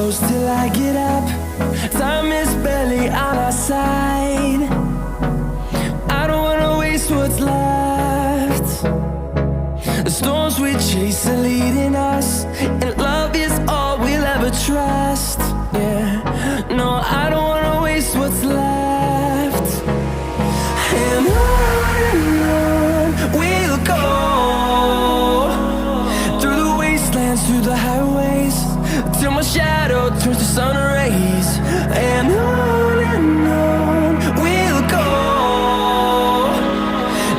close till I get up. Time is barely on our side. I don't wanna waste what's left. The storms we chase are leading us, and love is all we'll ever trust. Yeah, no, I don't wanna waste what's left. And on we'll go, through the wastelands, through the highways, till my shadow turns to sun rays. And on we'll go,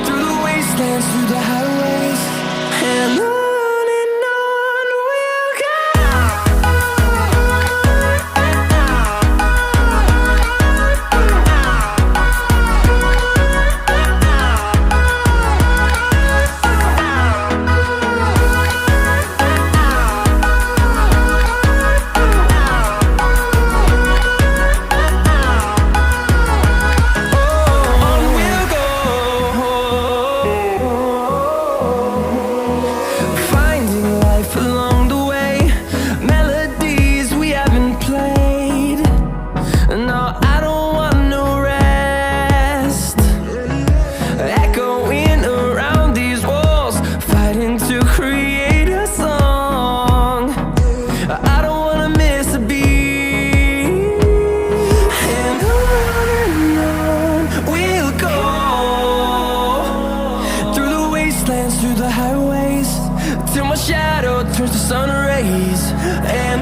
through the wastelands, through the highways, and on. Through the highways, till my shadow turns to sun rays. And